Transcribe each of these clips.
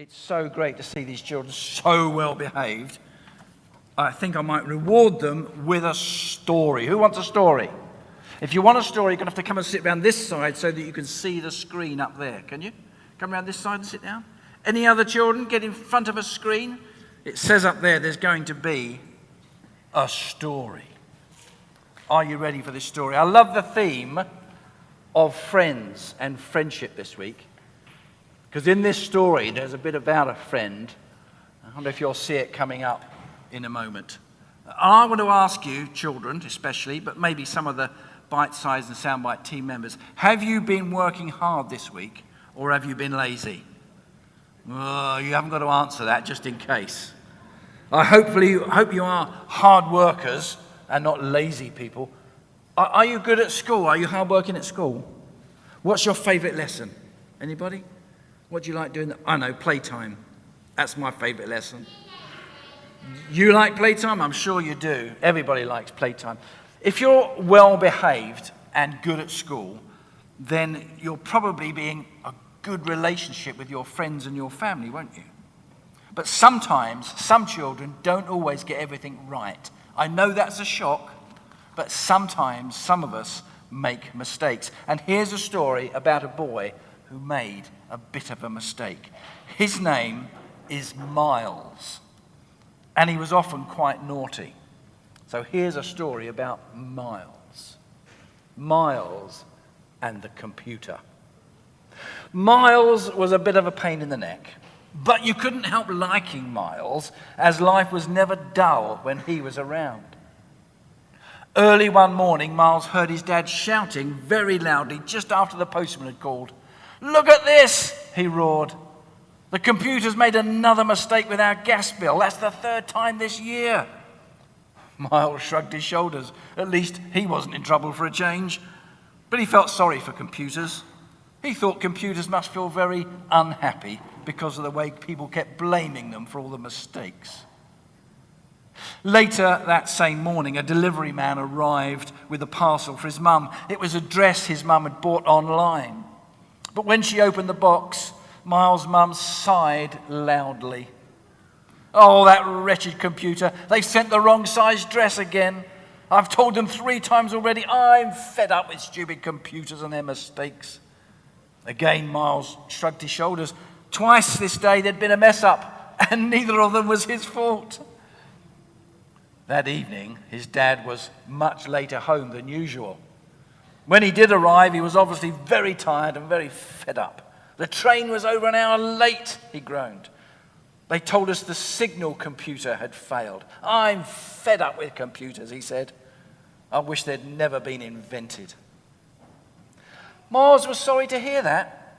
It's so great to see these children so well behaved. I think I might reward them with a story. Who wants a story? If you want a story, you're going to have to come and sit around this side so that you can see the screen up there. Can you? Come around this side and sit down. Any other children get in front of a screen? It says up there there's going to be a story. Are you ready for this story? I love the theme of friends and friendship this week, because in this story there's a bit about a friend. I wonder if you'll see it coming up in a moment. I want to ask you, children especially, but maybe some of the Bite-size and Soundbite team members, have you been working hard this week or have you been lazy? Oh, you haven't got to answer that, just in case. I hope you are hard workers and not lazy people. Are you good at school? Are you hard working at school? What's your favourite lesson? Anybody? What do you like doing? I know, playtime. That's my favourite lesson. You like playtime? I'm sure you do. Everybody likes playtime. If you're well behaved and good at school, then you'll probably be in a good relationship with your friends and your family, won't you? But sometimes, some children don't always get everything right. I know that's a shock, but sometimes some of us make mistakes. And here's a story about a boy who made a bit of a mistake. His name is Miles, and he was often quite naughty. So here's a story about Miles. Miles and the computer. Miles was a bit of a pain in the neck, but you couldn't help liking Miles, as life was never dull when he was around. Early one morning, Miles heard his dad shouting very loudly just after the postman had called. "Look at this," he roared. "The computer's made another mistake with our gas bill. That's the third time this year." Miles shrugged his shoulders. At least he wasn't in trouble for a change. But he felt sorry for computers. He thought computers must feel very unhappy because of the way people kept blaming them for all the mistakes. Later that same morning, a delivery man arrived with a parcel for his mum. It was a dress his mum had bought online. But when she opened the box, Miles' mum sighed loudly. "Oh, that wretched computer. They've sent the wrong size dress again. I've told them 3 times already. I'm fed up with stupid computers and their mistakes." Again, Miles shrugged his shoulders. Twice this day there'd been a mess up, and neither of them was his fault. That evening, his dad was much later home than usual. When he did arrive, he was obviously very tired and very fed up. "The train was over an hour late," he groaned. "They told us the signal computer had failed. I'm fed up with computers," he said. "I wish they'd never been invented." Miles was sorry to hear that.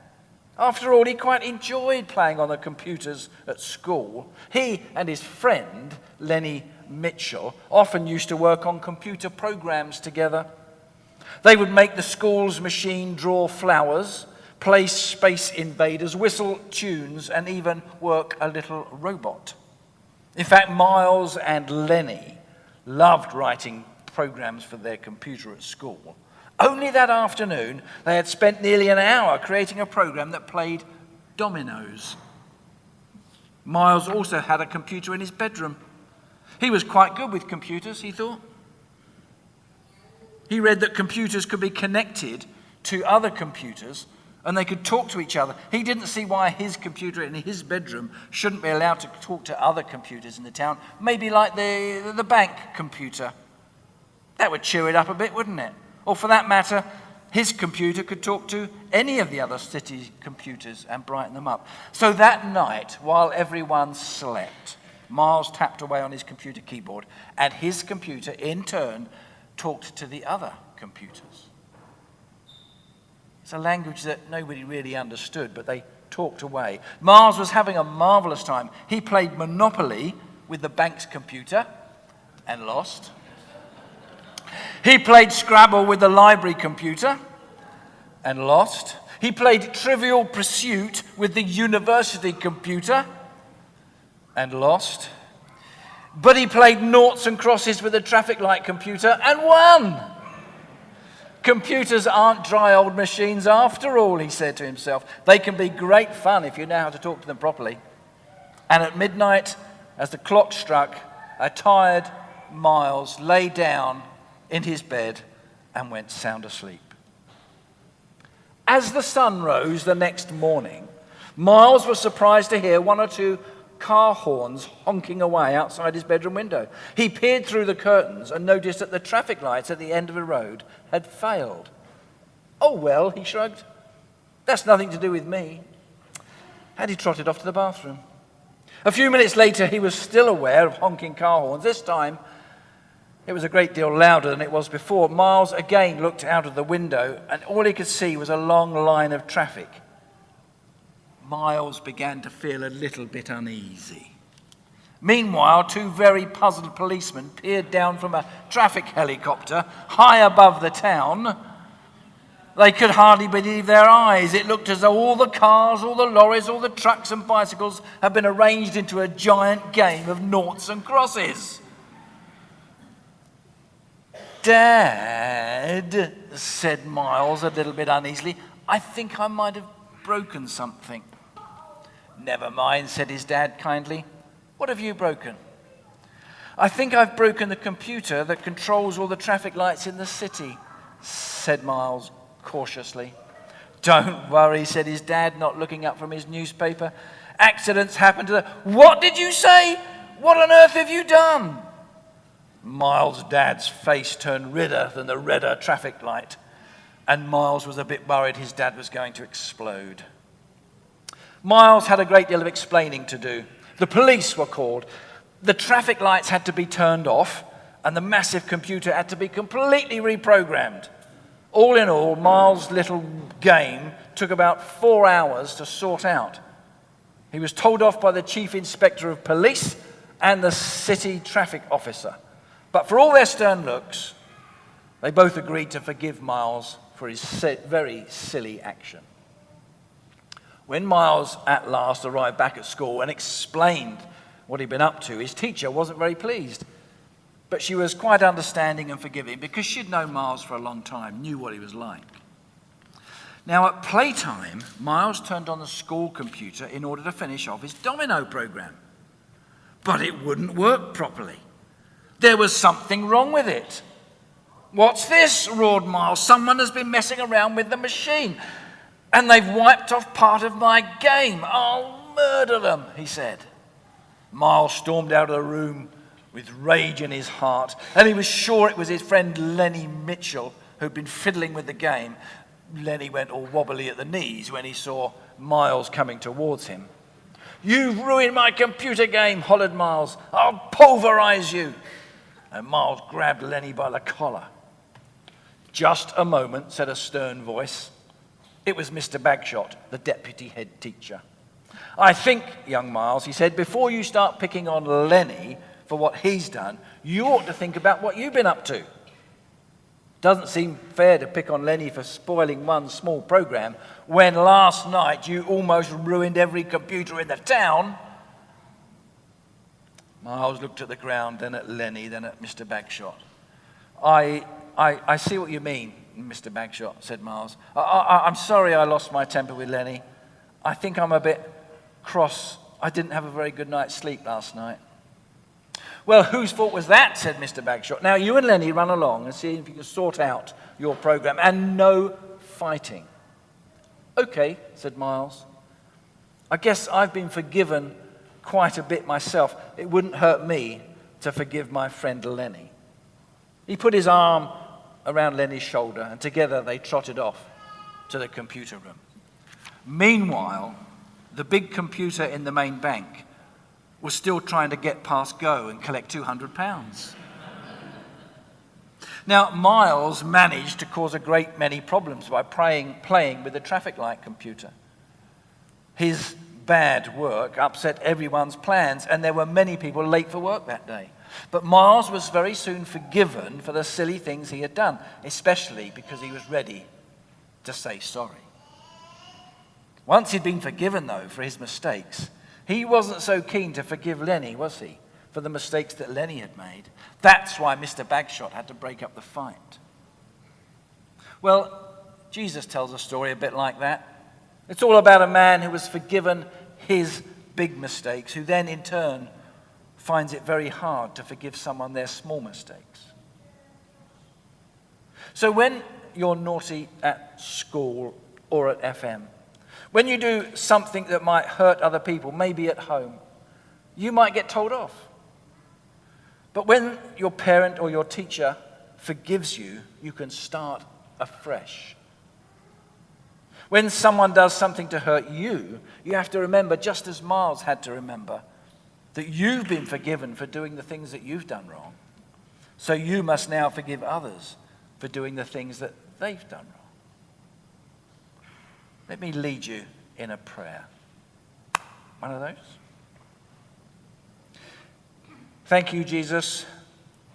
After all, he quite enjoyed playing on the computers at school. He and his friend, Lenny Mitchell, often used to work on computer programs together. They would make the school's machine draw flowers, play Space Invaders, whistle tunes, and even work a little robot. In fact, Miles and Lenny loved writing programs for their computer at school. Only that afternoon, they had spent nearly an hour creating a program that played dominoes. Miles also had a computer in his bedroom. He was quite good with computers, he thought. He read that computers could be connected to other computers and they could talk to each other. He didn't see why his computer in his bedroom shouldn't be allowed to talk to other computers in the town, maybe like the bank computer. That would cheer it up a bit, wouldn't it? Or for that matter, his computer could talk to any of the other city computers and brighten them up. So that night, while everyone slept, Miles tapped away on his computer keyboard, and his computer, in turn, talked to the other computers. It's a language that nobody really understood, but they talked away. Miles was having a marvelous time. He played Monopoly with the bank's computer and lost. He played Scrabble with the library computer and lost. He played Trivial Pursuit with the university computer and lost. But he played noughts and crosses with the traffic light computer and won. Computers aren't dry old machines after all, he said to himself. They can be great fun if you know how to talk to them properly. And at midnight, as the clock struck, a tired Miles lay down in his bed and went sound asleep. As the sun rose the next morning, Miles was surprised to hear one or two car horns honking away outside his bedroom window. He peered through the curtains and noticed that the traffic lights at the end of the road had failed. "Oh, well," he shrugged. "That's nothing to do with me." And he trotted off to the bathroom. A few minutes later, he was still aware of honking car horns. This time, it was a great deal louder than it was before. Miles again looked out of the window, and all he could see was a long line of traffic. Miles began to feel a little bit uneasy. Meanwhile, two very puzzled policemen peered down from a traffic helicopter high above the town. They could hardly believe their eyes. It looked as though all the cars, all the lorries, all the trucks and bicycles had been arranged into a giant game of noughts and crosses. "Dad," said Miles a little bit uneasily, "I think I might have broken something." "Never mind," said his dad kindly. "What have you broken?" "I think I've broken the computer that controls all the traffic lights in the city," said Miles cautiously. "Don't worry," said his dad, not looking up from his newspaper. "Accidents happen to the—" "What did you say? What on earth have you done?" Miles' dad's face turned redder than the redder traffic light, and Miles was a bit worried his dad was going to explode. Miles had a great deal of explaining to do. The police were called. The traffic lights had to be turned off, and the massive computer had to be completely reprogrammed. All in all, Miles' little game took about 4 hours to sort out. He was told off by the chief inspector of police and the city traffic officer. But for all their stern looks, they both agreed to forgive Miles for his very silly action. When Miles at last arrived back at school and explained what he'd been up to, his teacher wasn't very pleased. But she was quite understanding and forgiving because she'd known Miles for a long time, knew what he was like. Now at playtime, Miles turned on the school computer in order to finish off his domino program. But it wouldn't work properly. There was something wrong with it. "What's this?" roared Miles. "Someone has been messing around with the machine, and they've wiped off part of my game. I'll murder them," he said. Miles stormed out of the room with rage in his heart, and he was sure it was his friend Lenny Mitchell who'd been fiddling with the game. Lenny went all wobbly at the knees when he saw Miles coming towards him. "You've ruined my computer game," hollered Miles. "I'll pulverize you." And Miles grabbed Lenny by the collar. "Just a moment," said a stern voice. It was Mr. Bagshot, the deputy head teacher. "I think, young Miles," he said, "before you start picking on Lenny for what he's done, you ought to think about what you've been up to. Doesn't seem fair to pick on Lenny for spoiling one small program when last night you almost ruined every computer in the town." Miles looked at the ground, then at Lenny, then at Mr. Bagshot. I see what you mean, Mr. Bagshot," said Miles. I'm sorry I lost my temper with Lenny. I think I'm a bit cross. I didn't have a very good night's sleep last night." "Well, whose fault was that?" said Mr. Bagshot. "Now you and Lenny run along and see if you can sort out your program, and no fighting." "Okay," said Miles. "I guess I've been forgiven quite a bit myself. It wouldn't hurt me to forgive my friend Lenny." He put his arm around Lenny's shoulder, and together they trotted off to the computer room. Meanwhile, the big computer in the main bank was still trying to get past go and collect £200. Now, Miles managed to cause a great many problems by playing with the traffic light computer. His bad work upset everyone's plans, and there were many people late for work that day. But Miles was very soon forgiven for the silly things he had done, especially because he was ready to say sorry. Once he'd been forgiven, though, for his mistakes, he wasn't so keen to forgive Lenny, was he, for the mistakes that Lenny had made. That's why Mr. Bagshot had to break up the fight. Well, Jesus tells a story a bit like that. It's all about a man who was forgiven his big mistakes, who then in turn finds it very hard to forgive someone their small mistakes. So when you're naughty at school or at FM, when you do something that might hurt other people, maybe at home, you might get told off. But when your parent or your teacher forgives you, you can start afresh. When someone does something to hurt you, you have to remember, just as Miles had to remember, that you've been forgiven for doing the things that you've done wrong. So you must now forgive others for doing the things that they've done wrong. Let me lead you in a prayer. One of those? Thank you, Jesus,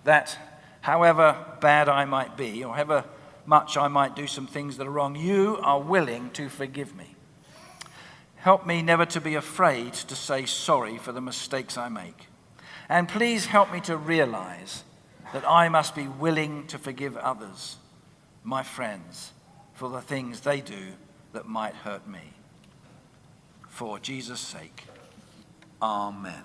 that however bad I might be, or however much I might do some things that are wrong, you are willing to forgive me. Help me never to be afraid to say sorry for the mistakes I make. And please help me to realize that I must be willing to forgive others, my friends, for the things they do that might hurt me. For Jesus' sake, amen.